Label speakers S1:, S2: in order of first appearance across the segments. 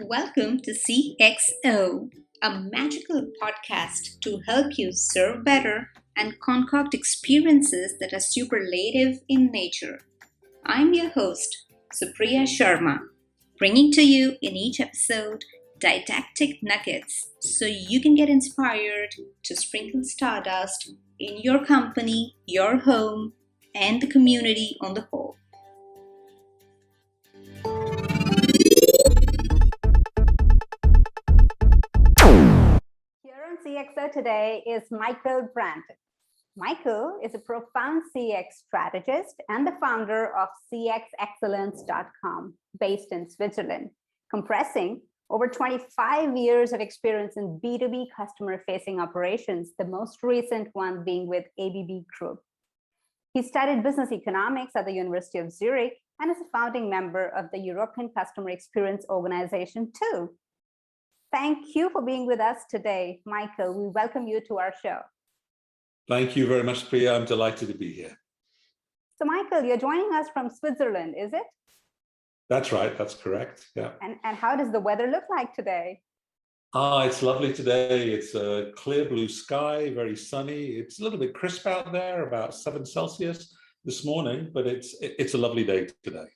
S1: Welcome to CXO, a magical podcast to help you serve better and concoct experiences that are superlative in nature. I'm your host, Supriya Sharma, bringing to you in each episode didactic nuggets so you can get inspired to sprinkle stardust in your company, your home, and the community on the whole.
S2: Here on CXO today is Michael Brandt. Michael is a profound CX strategist and the founder of cxexcellence.com, based in Switzerland, compressing over 25 years of experience in B2B customer-facing operations, the most recent one being with ABB Group. He studied business economics at the University of Zurich and is a founding member of the European Customer Experience Organization too. Thank you for being with us today, Michael. We welcome you to our show.
S3: Thank you very much, Priya. I'm delighted to be here.
S2: So, Michael, you're joining us from Switzerland, is it?
S3: That's right. That's correct. Yeah.
S2: And how does the weather look like today?
S3: It's lovely today. It's a clear blue sky, very sunny. It's a little bit crisp out there, about 7 Celsius this morning, but it's a lovely day today.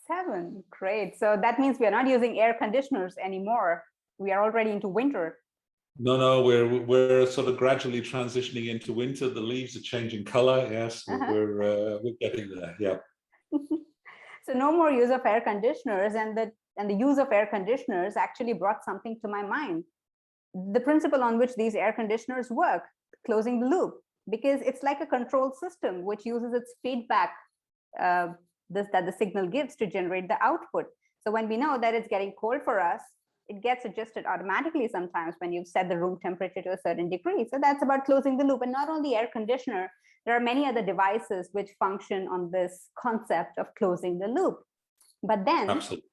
S2: 7, great. So that means we are not using air conditioners anymore. We are already into winter.
S3: No, we're sort of gradually transitioning into winter. The leaves are changing color. Yes, we're getting there. Yeah.
S2: So no more use of air conditioners, and the use of air conditioners actually brought something to my mind. The principle on which these air conditioners work, closing the loop, because it's like a control system which uses its feedback that the signal gives to generate the output. So when we know that it's getting cold for us, it gets adjusted automatically sometimes when you've set the room temperature to a certain degree. So that's about closing the loop. And not only air conditioner, there are many other devices which function on this concept of closing the loop. But then,
S3: absolutely,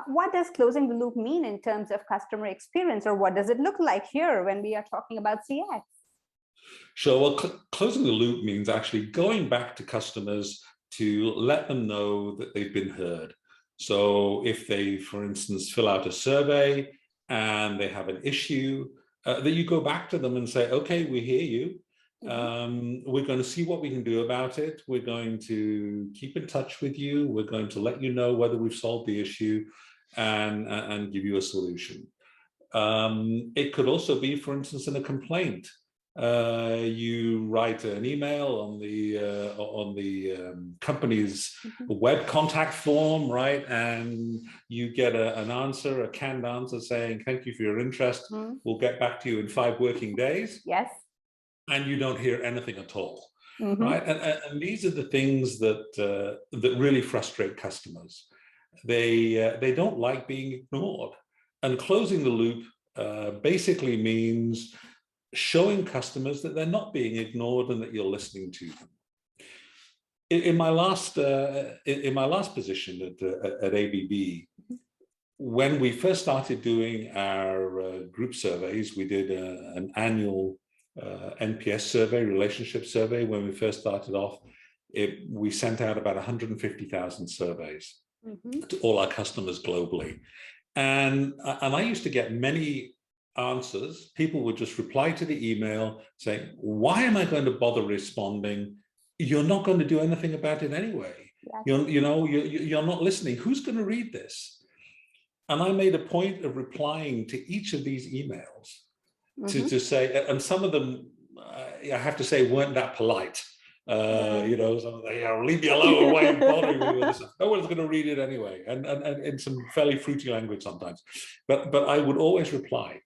S2: what does closing the loop mean in terms of customer experience, or what does it look like here when we are talking about CX?
S3: Sure. Well, closing the loop means actually going back to customers to let them know that they've been heard. So if they, for instance, fill out a survey and they have an issue, that you go back to them and say, okay, we hear you. We're going to see what we can do about it. We're going to keep in touch with you. We're going to let you know whether we've solved the issue and give you a solution. It could also be, for instance, in a complaint. You write an email on the company's web contact form, right? And you get an answer, a canned answer saying, thank you for your interest. We'll get back to you in 5 working days.
S2: Yes.
S3: And you don't hear anything at all, right? And these are the things that really frustrate customers. They don't like being ignored. And closing the loop basically means showing customers that they're not being ignored and that you're listening to them. In my last position at ABB, when we first started doing our group surveys, we did an annual NPS survey, relationship survey. When we first started off, we sent out about 150,000 surveys to all our customers globally, and I used to get many answers. People would just reply to the email saying, why am I going to bother responding? You're not going to do anything about it anyway. Yes. You're not listening. Who's going to read this? And I made a point of replying to each of these emails to say, and some of them, I have to say, weren't that polite. Leave me alone, why are you bothering me with this? No one's going to read it anyway, and in some fairly fruity language sometimes. But I would always reply.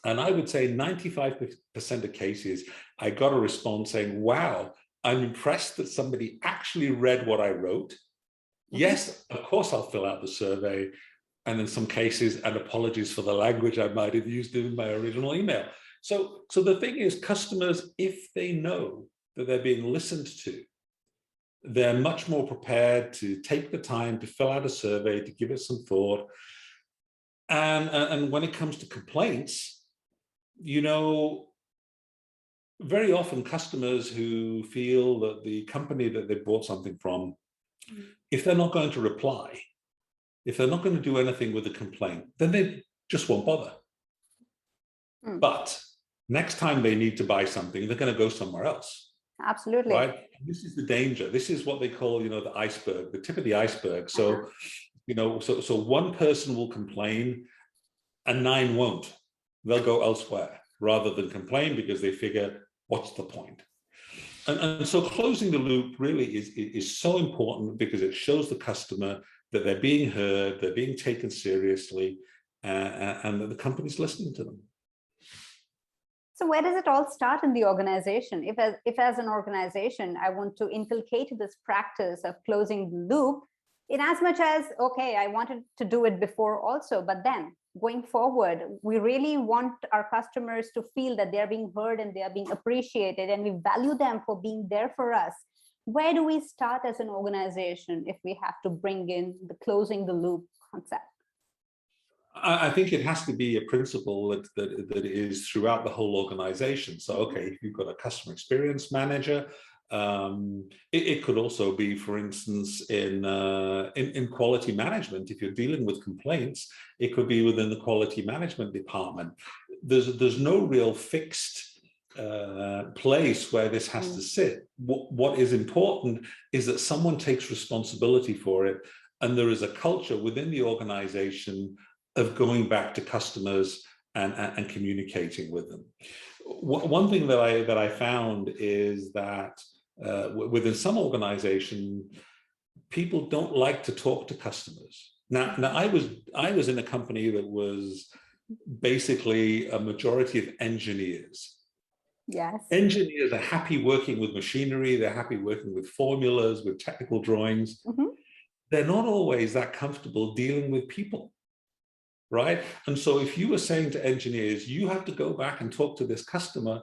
S3: And I would say 95% of cases, I got a response saying, wow, I'm impressed that somebody actually read what I wrote. Yes, of course, I'll fill out the survey. And in some cases, and apologies for the language I might have used in my original email. So the thing is, customers, if they know that they're being listened to, they're much more prepared to take the time to fill out a survey, to give it some thought. And when it comes to complaints, very often customers who feel that the company that they bought something from, if they're not going to reply, if they're not going to do anything with the complaint, then they just won't bother. But next time they need to buy something, they're going to go somewhere else.
S2: Absolutely.
S3: Right. And this is the danger. This is what they call, the iceberg, the tip of the iceberg. So, so one person will complain and 9 won't. They'll go elsewhere rather than complain because they figure, what's the point? And so closing the loop really is so important because it shows the customer that they're being heard, they're being taken seriously, and that the company's listening to them.
S2: So where does it all start in the organization? If as an organization, I want to inculcate this practice of closing the loop, in as much as, okay, I wanted to do it before also, but then going forward, we really want our customers to feel that they're being heard and they are being appreciated, and we value them for being there for us. Where do we start as an organization if we have to bring in the closing the loop concept?
S3: I think it has to be a principle that is throughout the whole organization. So, okay, if you've got a customer experience manager, it could also be, for instance, in quality management. If you're dealing with complaints, it could be within the quality management department. There's no real fixed place where this has to sit. What is important is that someone takes responsibility for it, and there is a culture within the organization of going back to customers and communicating with them. One thing that I found is that within some organization, people don't like to talk to customers. Now I was in a company that was basically a majority of engineers.
S2: Yes.
S3: Engineers are happy working with machinery, they're happy working with formulas, with technical drawings. They're not always that comfortable dealing with people. Right. And so if you were saying to engineers, you have to go back and talk to this customer,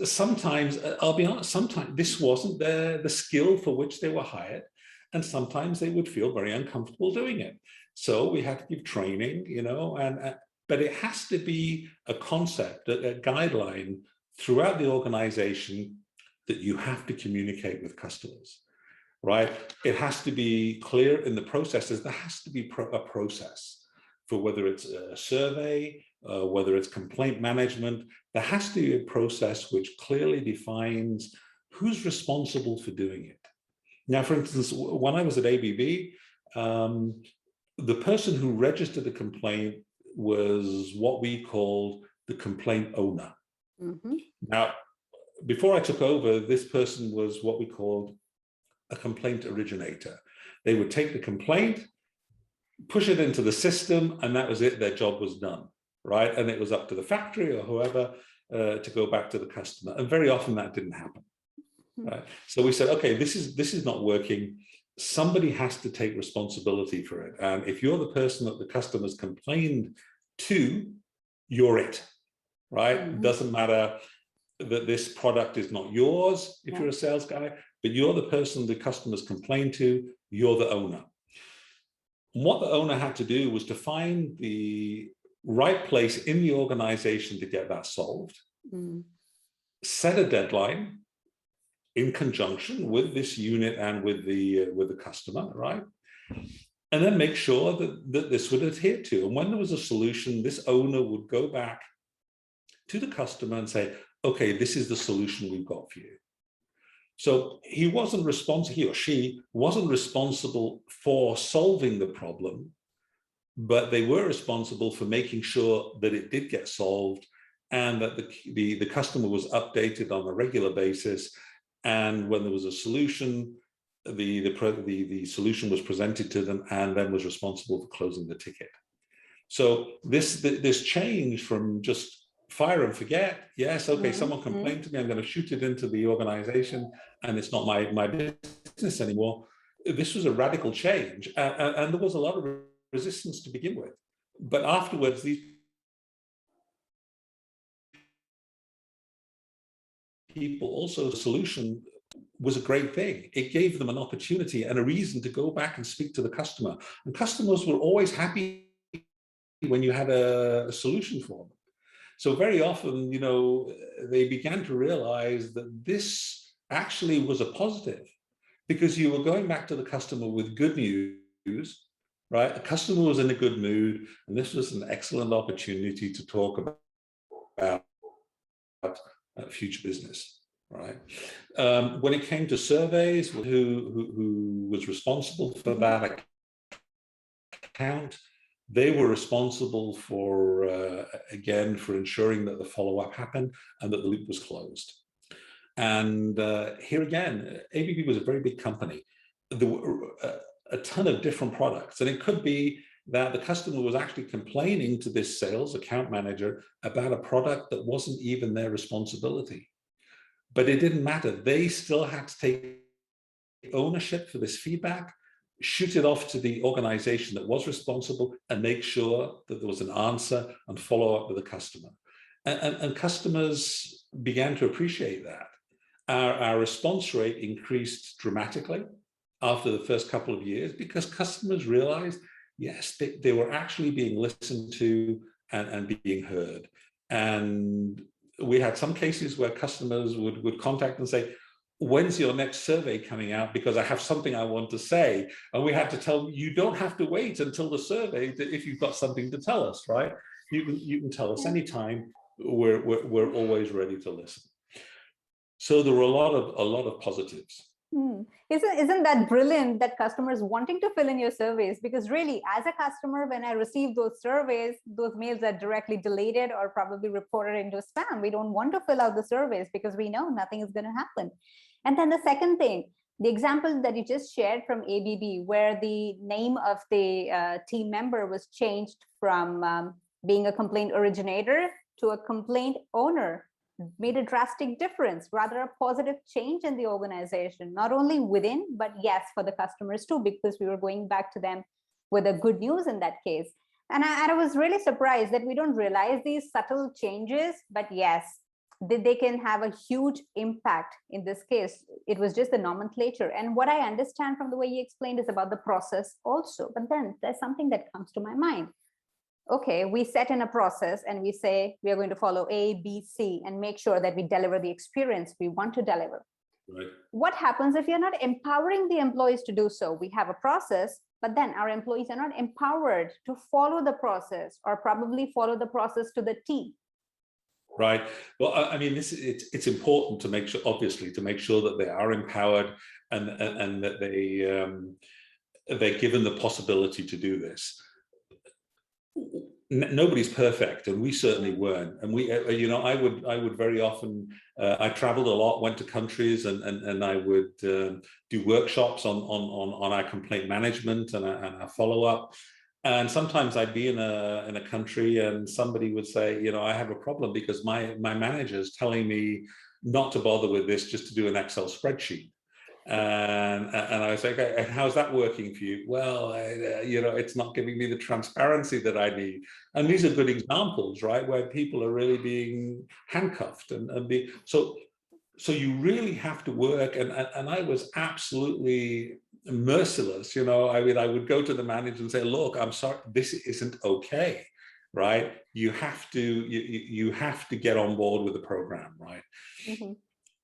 S3: sometimes, I'll be honest, sometimes this wasn't the skill for which they were hired. And sometimes they would feel very uncomfortable doing it. So we had to give training, but it has to be a concept, a guideline throughout the organization that you have to communicate with customers. Right. It has to be clear in the processes. There has to be a process. For whether it's a survey, whether it's complaint management, there has to be a process which clearly defines who's responsible for doing it. Now, for instance, when I was at ABB, the person who registered the complaint was what we called the complaint owner. Now, before I took over, this person was what we called a complaint originator. They would take the complaint, push it into the system, and that was it. Their job was done, right? And it was up to the factory or whoever to go back to the customer. And very often that didn't happen. Right? So we said, okay, this is not working. Somebody has to take responsibility for it. And if you're the person that the customers complained to, you're it, right? It doesn't matter that this product is not yours if you're a sales guy, but you're the person the customers complain to, you're the owner. And what the owner had to do was to find the right place in the organization to get that solved, set a deadline in conjunction with this unit and with the customer, right? And then make sure that this would adhere to. And when there was a solution, this owner would go back to the customer and say, okay, this is the solution we've got for you. So he or she wasn't responsible for solving the problem, but they were responsible for making sure that it did get solved and that the customer was updated on a regular basis. And when there was a solution, the solution was presented to them and then was responsible for closing the ticket. So this change from just fire and forget. Yes, okay, someone complained to me, I'm going to shoot it into the organization and it's not my business anymore. This was a radical change. And there was a lot of resistance to begin with. But afterwards, these people also, the solution was a great thing. It gave them an opportunity and a reason to go back and speak to the customer. And customers were always happy when you had a solution for them. So very often, they began to realize that this actually was a positive because you were going back to the customer with good news right? A customer was in a good mood, and this was an excellent opportunity to talk about future business, right? When it came to surveys, who was responsible for that account, they were responsible for, again, for ensuring that the follow-up happened and that the loop was closed. And here again, ABB was a very big company. There were a ton of different products, and it could be that the customer was actually complaining to this sales account manager about a product that wasn't even their responsibility. But it didn't matter. They still had to take ownership for this feedback, shoot it off to the organization that was responsible, and make sure that there was an answer and follow up with the customer. And customers began to appreciate that. Our response rate increased dramatically after the first couple of years because customers realized, yes, they were actually being listened to and being heard. And we had some cases where customers would contact and say, when's your next survey coming out? Because I have something I want to say. And we had to tell them, you don't have to wait until the survey if you've got something to tell us, right? You can tell us anytime. We're always ready to listen. So there were a lot of positives.
S2: Isn't that brilliant, that customers wanting to fill in your surveys? Because really, as a customer, when I receive those surveys, those mails are directly deleted or probably reported into spam. We don't want to fill out the surveys because we know nothing is going to happen. And then the second thing, the example that you just shared from ABB, where the name of the team member was changed from being a complaint originator to a complaint owner, made a drastic difference, rather a positive change in the organization, not only within, but yes, for the customers too, because we were going back to them with a good news in that case. And I was really surprised that we don't realize these subtle changes, but yes, they can have a huge impact. In this case, it was just the nomenclature. And what I understand from the way you explained is about the process also. But then there's something that comes to my mind. Okay, we set in a process and we say we are going to follow A, B, C and make sure that we deliver the experience we want to deliver.
S3: Right.
S2: What happens if you're not empowering the employees to do so? We have a process, but then our employees are not empowered to follow the process or probably follow the process to the T.
S3: Right. Well, I mean, it's important to make sure, obviously, to make sure that they are empowered and that they're given the possibility to do this. Nobody's perfect, and we certainly weren't. And we, I would very often, I traveled a lot, went to countries, and I would do workshops on our complaint management and our follow up. And sometimes I'd be in a country, and somebody would say, I have a problem because my manager's telling me not to bother with this, just to do an Excel spreadsheet. And I was like, okay, how's that working for you? Well, it's not giving me the transparency that I need. And these are good examples, right, where people are really being handcuffed so you really have to work. And I was absolutely merciless. I mean, I would go to the manager and say, look, I'm sorry, this isn't okay, right? You have to get on board with the program, right? Mm-hmm.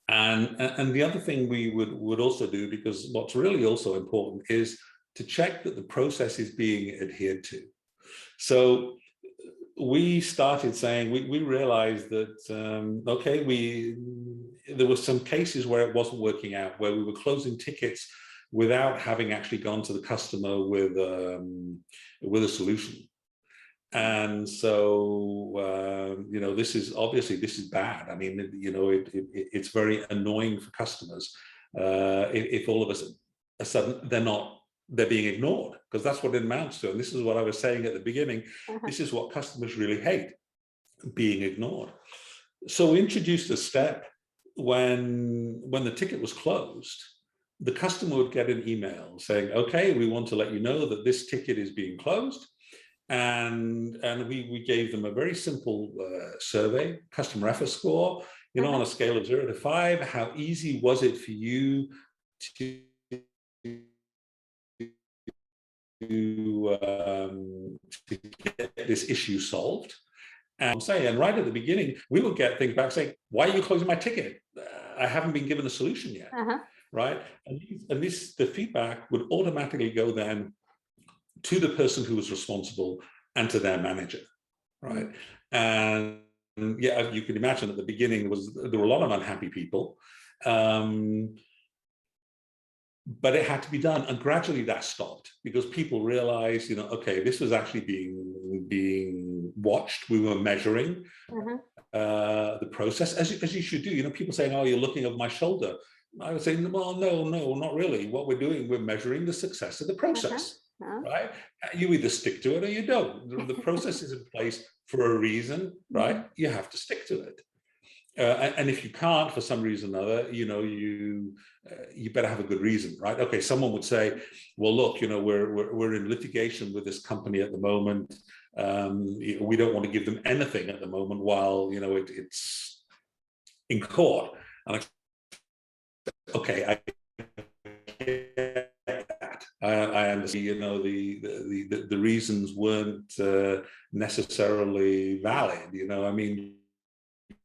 S3: And the other thing we would also do, because what's really also important, is to check that the process is being adhered to. So we started saying, we realized that, there were some cases where it wasn't working out, where we were closing tickets without having actually gone to the customer with a solution. And so, this is bad. I mean, it's very annoying for customers if all of a sudden they're being ignored, because that's what it amounts to. And this is what I was saying at the beginning. This is what customers really hate, being ignored. So we introduced a step when the ticket was closed, the customer would get an email saying, okay, we want to let you know that this ticket is being closed. And we gave them a very simple survey, customer effort score, on a scale of 0 to 5. How easy was it for you to get this issue solved? And right at the beginning, we would get things back saying, why are you closing my ticket? I haven't been given a solution yet, right? And the feedback would automatically go then to the person who was responsible and to their manager, right? And yeah, you can imagine at the beginning there were a lot of unhappy people, but it had to be done, and gradually that stopped because people realized, okay, this was actually being watched. We were measuring the process, as you should do. People saying, "Oh, you're looking over my shoulder." I would say, "Well, no, not really. What we're doing, we're measuring the success of the process, right? You either stick to it or you don't. The process is in place for a reason, right? You have to stick to it." And if you can't for some reason or other, you better have a good reason, right? Okay, someone would say, well, look, we're in litigation with this company at the moment. We don't want to give them anything at the moment while it's in court. And okay, I get that. I understand. The reasons weren't necessarily valid. I mean,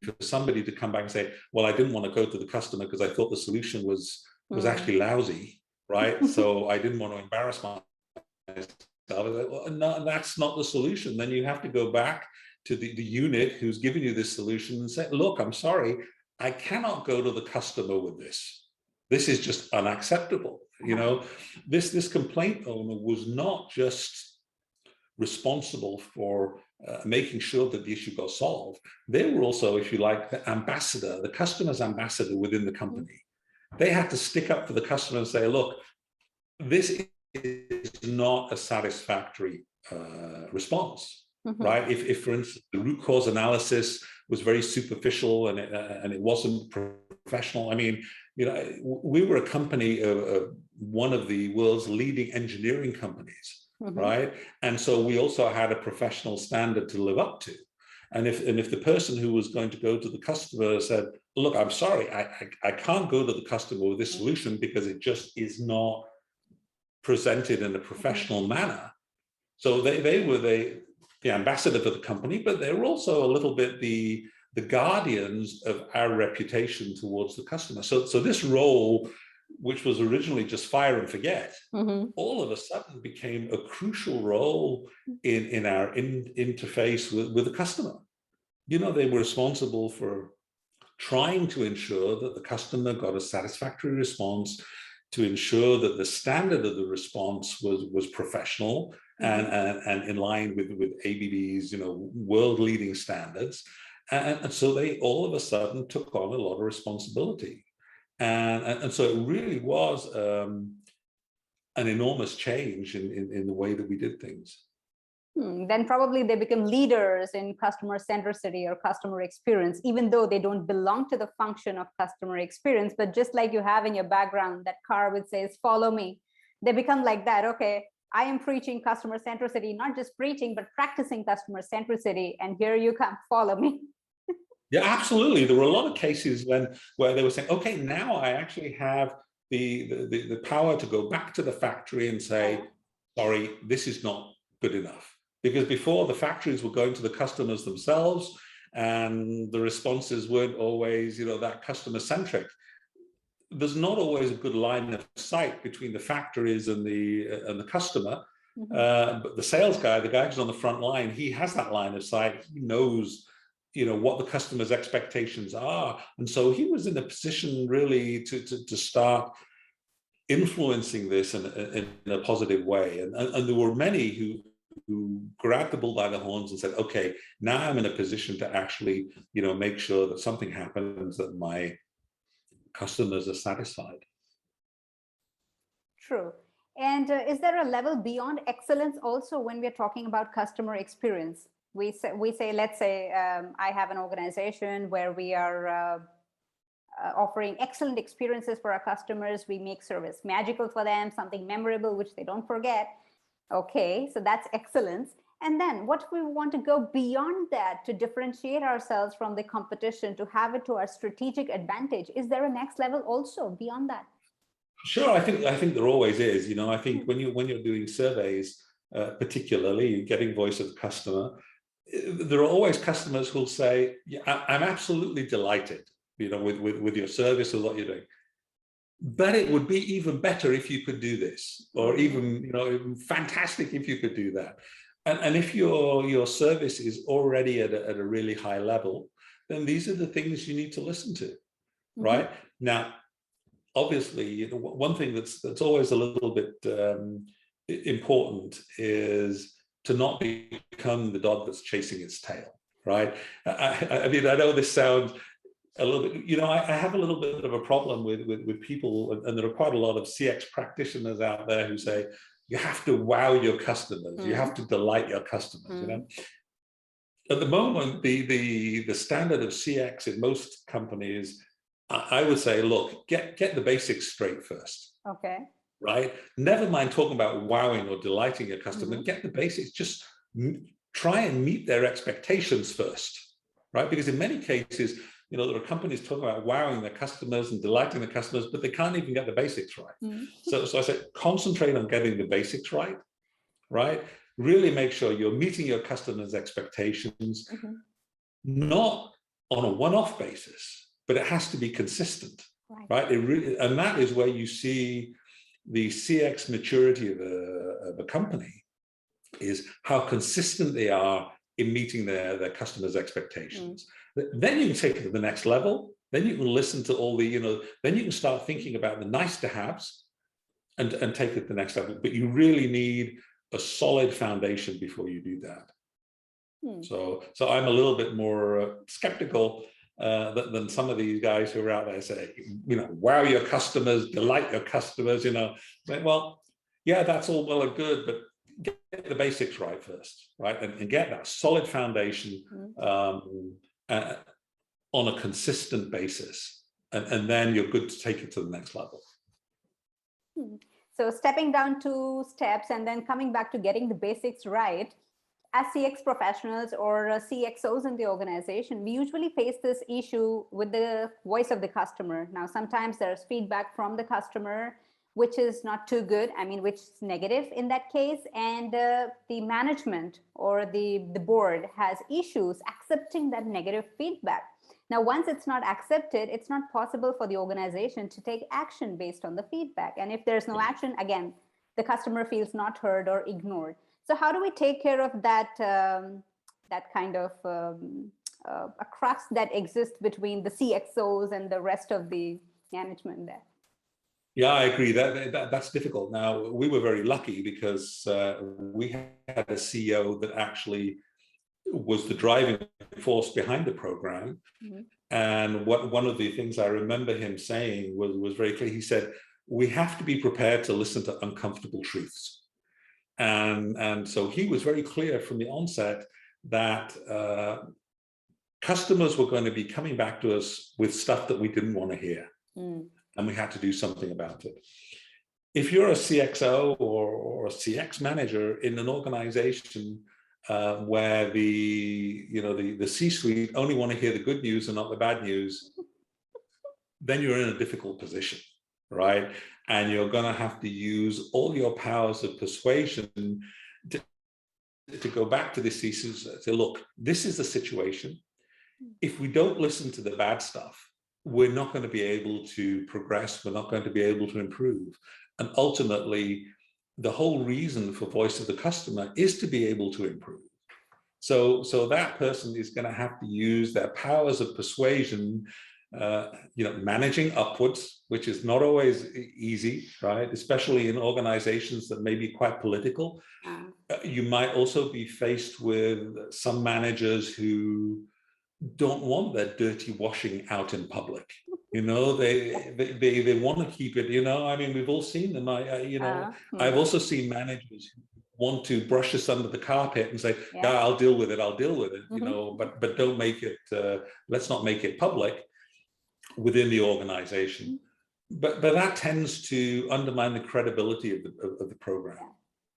S3: for somebody to come back and say, well, I didn't want to go to the customer because I thought the solution was actually lousy, right? So I didn't want to embarrass myself. Well, no, that's not the solution. Then you have to go back to the unit who's giving you this solution and say, look, I'm sorry, I cannot go to the customer with this. This is just unacceptable. This complaint owner was not just responsible for making sure that the issue got solved. They were also, if you like, the ambassador, the customer's ambassador within the company. They had to stick up for the customer and say, look, this is not a satisfactory response, right? If, for instance, the root cause analysis was very superficial and it wasn't professional. I mean, we were a company of one of the world's leading engineering companies. Right. And so we also had a professional standard to live up to. And if the person who was going to go to the customer said, look, I'm sorry, I can't go to the customer with this solution because it just is not presented in a professional manner. So they were the ambassador for the company, but they were also a little bit the guardians of our reputation towards the customer. So this role, which was originally just fire and forget, all of a sudden became a crucial role in our interface with the customer. They were responsible for trying to ensure that the customer got a satisfactory response, to ensure that the standard of the response was professional and in line with ABB's world-leading standards. And so they all of a sudden took on a lot of responsibility. And so it really was an enormous change in the way that we did things.
S2: Then probably they become leaders in customer centricity or customer experience, even though they don't belong to the function of customer experience. But just like you have in your background, that car which says, follow me, they become like that. Okay, I am preaching customer centricity, not just preaching, but practicing customer centricity. And here you come, follow me.
S3: Yeah, absolutely. There were a lot of cases where they were saying, okay, now I actually have the power to go back to the factory and say, sorry, this is not good enough. Because before, the factories were going to the customers themselves and the responses weren't always, that customer centric. There's not always a good line of sight between the factories and the customer. But the sales guy, the guy who's on the front line, he has that line of sight. He knows what the customer's expectations are. And so he was in a position really to start influencing this in a positive way. And there were many who grabbed the bull by the horns and said, okay, now I'm in a position to actually, make sure that something happens, that my customers are satisfied.
S2: True. And is there a level beyond excellence also when we're talking about customer experience? We say, let's say I have an organization where we are offering excellent experiences for our customers. We make service magical for them, something memorable, which they don't forget. Okay, so that's excellence. And then what if we want to go beyond that to differentiate ourselves from the competition, to have it to our strategic advantage? Is there a next level also beyond that?
S3: Sure, I think there always is. I think when you're doing surveys, particularly getting voice of the customer, there are always customers who'll say, yeah, I'm absolutely delighted, with your service or what you're doing. but it would be even better if you could do this, or even, even fantastic if you could do that. And if your service is already at a really high level, then these are the things you need to listen to, right? Now, obviously, one thing that's always a little bit important is to not become the dog that's chasing its tail, right? I mean, I know this sounds a little bit, I have a little bit of a problem with people, and there are quite a lot of CX practitioners out there who say, you have to wow your customers, you have to delight your customers, At the moment, the standard of CX in most companies, I would say, look, get the basics straight first.
S2: Okay.
S3: Right? Never mind talking about wowing or delighting your customer, get the basics, just try and meet their expectations first, right? Because in many cases, there are companies talking about wowing their customers and delighting their customers, but they can't even get the basics right. So I said, concentrate on getting the basics right? Really make sure you're meeting your customers' expectations, not on a one-off basis, but it has to be consistent, right? And that is where you see the CX maturity of a company, is how consistent they are in meeting their customers' expectations. Then you can take it to the next level. Then you can listen to all the, then you can start thinking about the nice to haves and take it to the next level. But you really need a solid foundation before you do that. So I'm a little bit more skeptical than some of these guys who are out there say, wow your customers, delight your customers, well, yeah, that's all well and good, but get the basics right first, right? And get that solid foundation on a consistent basis. And then you're good to take it to the next level.
S2: So stepping down 2 steps and then coming back to getting the basics right, as CX professionals or CXOs in the organization, we usually face this issue with the voice of the customer. Now, sometimes there's feedback from the customer, which is not too good, which is negative in that case, and the management or the board has issues accepting that negative feedback. Now, once it's not accepted, it's not possible for the organization to take action based on the feedback. And if there's no action, again, the customer feels not heard or ignored. So how do we take care of that, that kind of a crux that exists between the CXOs and the rest of the management there?
S3: Yeah, I agree. That's difficult. Now, we were very lucky because we had a CEO that actually was the driving force behind the program. And one of the things I remember him saying was very clear. He said, we have to be prepared to listen to uncomfortable truths. And so he was very clear from the onset that customers were going to be coming back to us with stuff that we didn't want to hear. And we had to do something about it. If you're a CXO or a CX manager in an organization where the C-suite only want to hear the good news and not the bad news, then you're in a difficult position, right? And you're going to have to use all your powers of persuasion to go back to the C-suite and say, look, this is the situation. If we don't listen to the bad stuff, we're not going to be able to progress. We're not going to be able to improve. And ultimately, the whole reason for voice of the customer is to be able to improve. So that person is going to have to use their powers of persuasion, managing upwards, which is not always easy, right? Especially in organizations that may be quite political. You might also be faced with some managers who don't want their dirty washing out in public. They want to keep it, we've all seen them. I've also seen managers who want to brush us under the carpet and say, yeah, I'll deal with it, but don't make it, let's not make it public within the organization. But that tends to undermine the credibility of the program,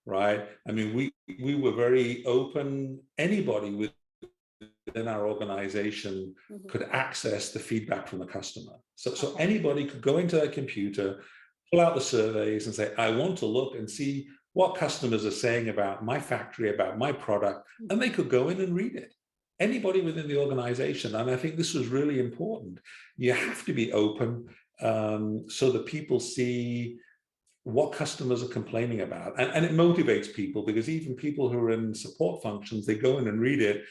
S3: right? We were very open. Anybody within our organization could access the feedback from the customer. So anybody could go into their computer, pull out the surveys and say, I want to look and see what customers are saying about my factory, about my product, and they could go in and read it. Anybody within the organization. And I think this was really important. You have to be open. so that people see what customers are complaining about. And it motivates people, because even people who are in support functions, they go in and read it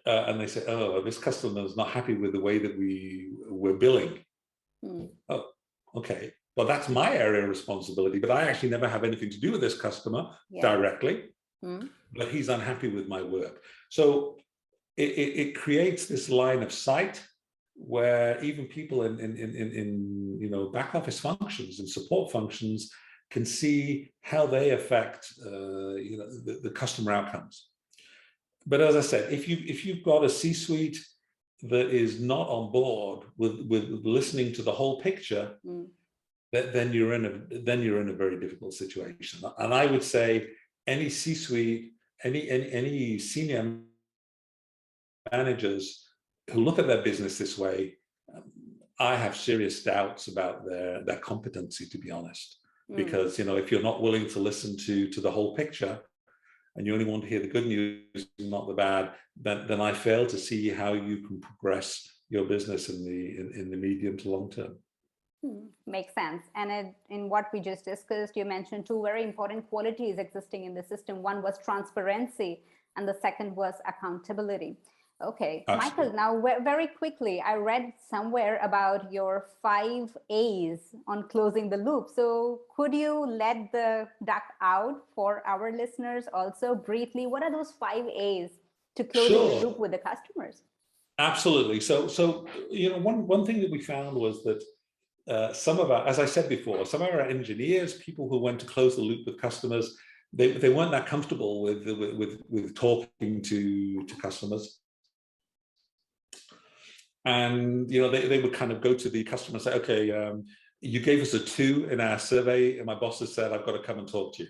S3: and they say, oh, this customer is not happy with the way that we're billing. Oh, okay. Well, that's my area of responsibility, but I actually never have anything to do with this customer directly, but he's unhappy with my work. So it creates this line of sight where even people in back office functions and support functions can see how they affect the customer outcomes. But as I said, if you've got a C-suite that is not on board with listening to the whole picture, then you're in a very difficult situation. And I would say any C-suite, any senior managers who look at their business this way, I have serious doubts about their competency, to be honest. Because if you're not willing to listen to the whole picture, and you only want to hear the good news, not the bad, then I fail to see how you can progress your business in the medium to long term.
S2: Makes sense. And in what we just discussed, you mentioned two very important qualities existing in the system. One was transparency, and the second was accountability. Okay, absolutely. Michael, now very quickly, I read somewhere about your 5 A's on closing the loop. So could you let the duck out for our listeners also briefly? What are those 5 A's to closing the loop with the customers?
S3: Absolutely. So one thing that we found was that some of our, as I said before, some of our engineers, people who went to close the loop with customers, they weren't that comfortable with talking to customers. And they would kind of go to the customer and say, okay, you gave us a 2 in our survey, and my boss has said I've got to come and talk to you.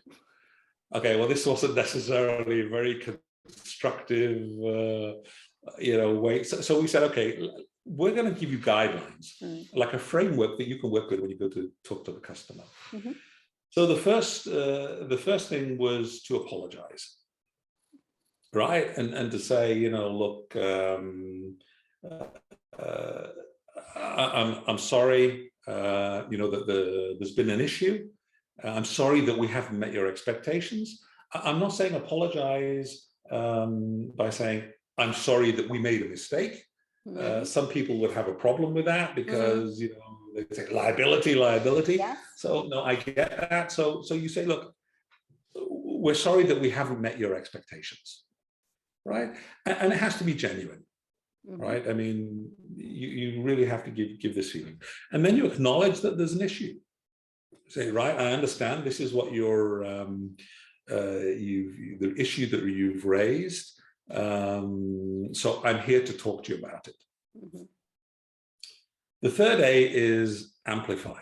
S3: Okay, well, this wasn't necessarily a very constructive way. So we said, okay, we're going to give you guidelines, like a framework that you can work with when you go to talk to the customer. So the first thing was to apologize, right? And to say, look, I'm sorry, that there's been an issue. I'm sorry that we haven't met your expectations. I'm not saying apologize by saying, I'm sorry that we made a mistake. Some people would have a problem with that because, they say liability.
S2: Yes.
S3: So no, I get that. So you say, look, we're sorry that we haven't met your expectations, right? And it has to be genuine. Right? I mean, you really have to give this feeling. And then you acknowledge that there's an issue. Say, right, I understand this is what the issue that you've raised. So I'm here to talk to you about it. The third A is amplify.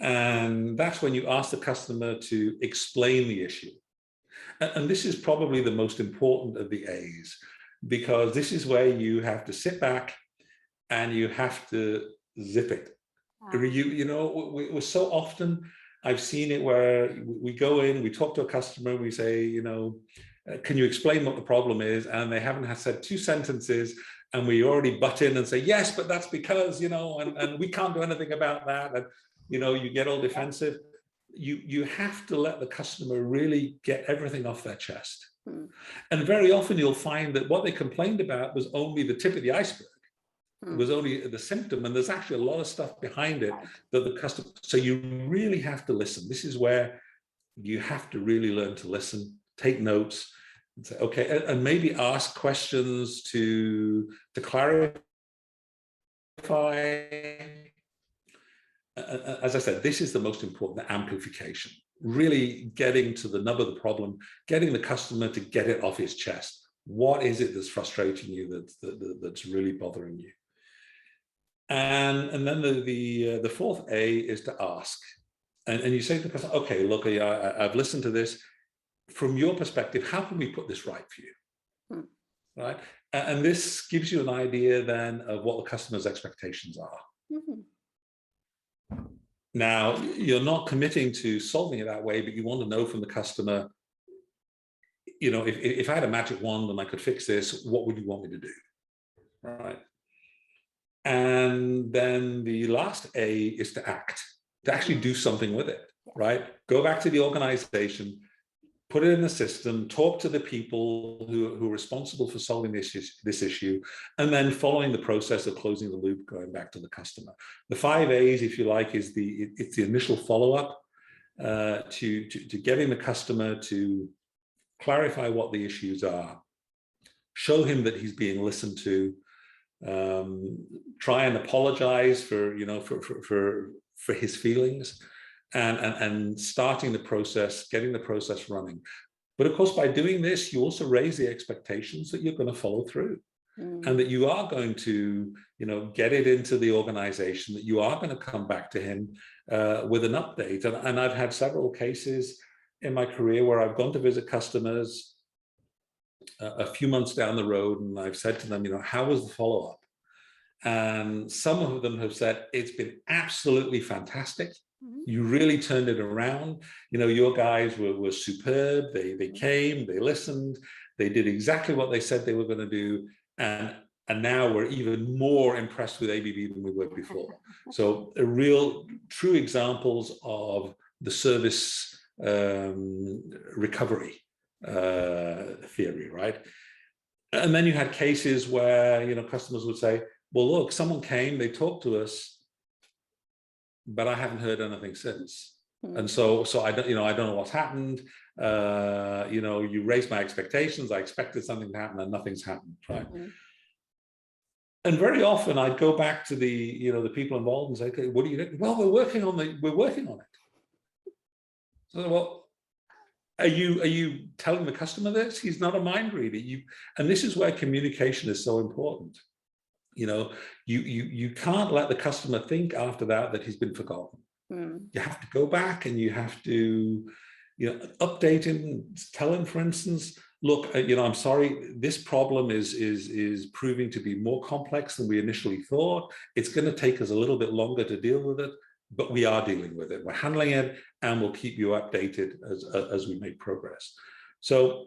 S3: And that's when you ask the customer to explain the issue. And this is probably the most important of the A's, because this is where you have to sit back and you have to zip it. We're so often, I've seen it where we go in, we talk to a customer, we say, can you explain what the problem is? And they haven't said 2 sentences, and we already butt in and say, yes, but that's because, and we can't do anything about that. And, you get all defensive. You have to let the customer really get everything off their chest. And very often you'll find that what they complained about was only the tip of the iceberg. It was only the symptom, and there's actually a lot of stuff behind it that the customer, so you really have to listen. This is where you have to really learn to listen, take notes, and say, okay, and maybe ask questions to clarify. As I said, this is the most important, the amplification. Really getting to the nub of the problem, getting the customer to get it off his chest. What is it that's frustrating you, that's really bothering you? And then the fourth A is to ask. And you say to the customer, okay, look, I've listened to this. From your perspective, how can we put this right for you? Right? And this gives you an idea then of what the customer's expectations are. Now, you're not committing to solving it that way, but you want to know from the customer, if I had a magic wand and I could fix this, what would you want me to do? Right? And then the last A is to act, to actually do something with it, right? Go back to the organization, put it in the system, talk to the people who are responsible for solving this issue, and then following the process of closing the loop, going back to the customer. The 5 A's, if you like, it's the initial follow-up to getting the customer to clarify what the issues are, show him that he's being listened to, try and apologize for his feelings, and starting the process, getting the process running. But of course, by doing this, you also raise the expectations that you're going to follow through, and that you are going to, get it into the organization, that you are going to come back to him with an update. And I've had several cases in my career where I've gone to visit customers a few months down the road, and I've said to them, how was the follow-up? And some of them have said, it's been absolutely fantastic. You really turned it around. Your guys were superb. They came, they listened, they did exactly what they said they were going to do. And now we're even more impressed with ABB than we were before. So real, true examples of the service recovery theory, right? And then you had cases where, customers would say, well, look, someone came, they talked to us, but I haven't heard anything since. And so I don't know what's happened. You raised my expectations. I expected something to happen and nothing's happened, right? And very often I'd go back to the people involved and say, okay, what are you doing? Well, we're working on it. So, well, are you telling the customer this? He's not a mind reader. And this is where communication is so important. You can't let the customer think after that he's been forgotten. You have to go back and you have to, update him, tell him, for instance, look, I'm sorry, this problem is proving to be more complex than we initially thought. It's going to take us a little bit longer to deal with it, but we are dealing with it. We're handling it, and we'll keep you updated as we make progress. So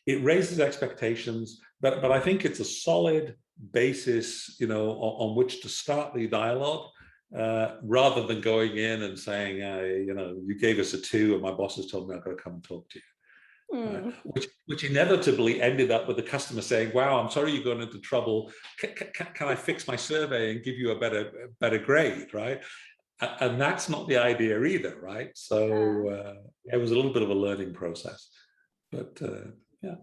S3: it raises expectations, but I think it's a solid basis, on which to start the dialogue, rather than going in and saying, you gave us a 2 and my boss has told me I've got to come and talk to you. Which inevitably ended up with the customer saying, wow, I'm sorry you're going into trouble. Can I fix my survey and give you a better grade, right? And that's not the idea either, right? So it was a little bit of a learning process, but yeah.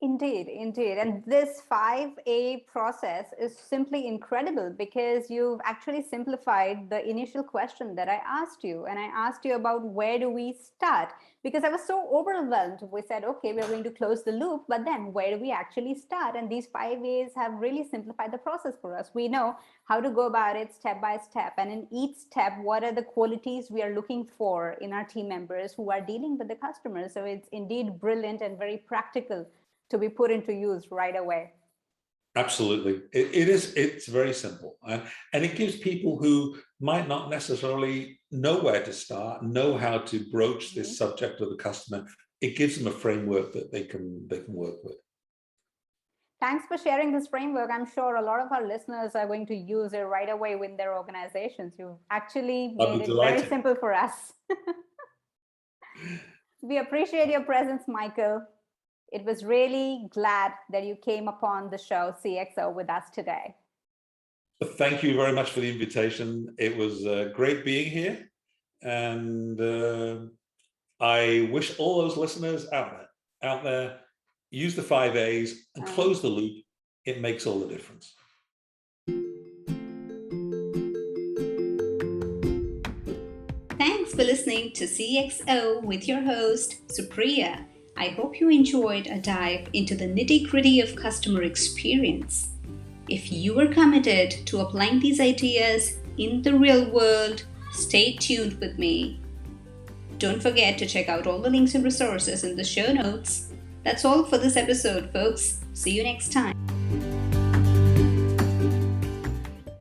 S2: Indeed. And this 5A process is simply incredible because you've actually simplified the initial question that I asked you. And I asked you about where do we start? Because I was so overwhelmed. We said, okay, we're going to close the loop, but then where do we actually start? And these 5 A's have really simplified the process for us. We know how to go about it step by step. And in each step, what are the qualities we are looking for in our team members who are dealing with the customers? So it's indeed brilliant and very practical to be put into use right away.
S3: Absolutely. It's very simple. And it gives people who might not necessarily know where to start, know how to broach this subject of the customer. It gives them a framework that they can work with.
S2: Thanks for sharing this framework. I'm sure a lot of our listeners are going to use it right away with their organizations. You've actually made it very simple for us. We appreciate your presence, Michael. It was really glad that you came upon the show CXO with us today.
S3: Thank you very much for the invitation. It was great being here. And I wish all those listeners out there, use the 5 A's and close the loop. It makes all the difference.
S1: Thanks for listening to CXO with your host, Supriya. I hope you enjoyed a dive into the nitty-gritty of customer experience. If you are committed to applying these ideas in the real world, stay tuned with me. Don't forget to check out all the links and resources in the show notes. That's all for this episode, folks. See you next time.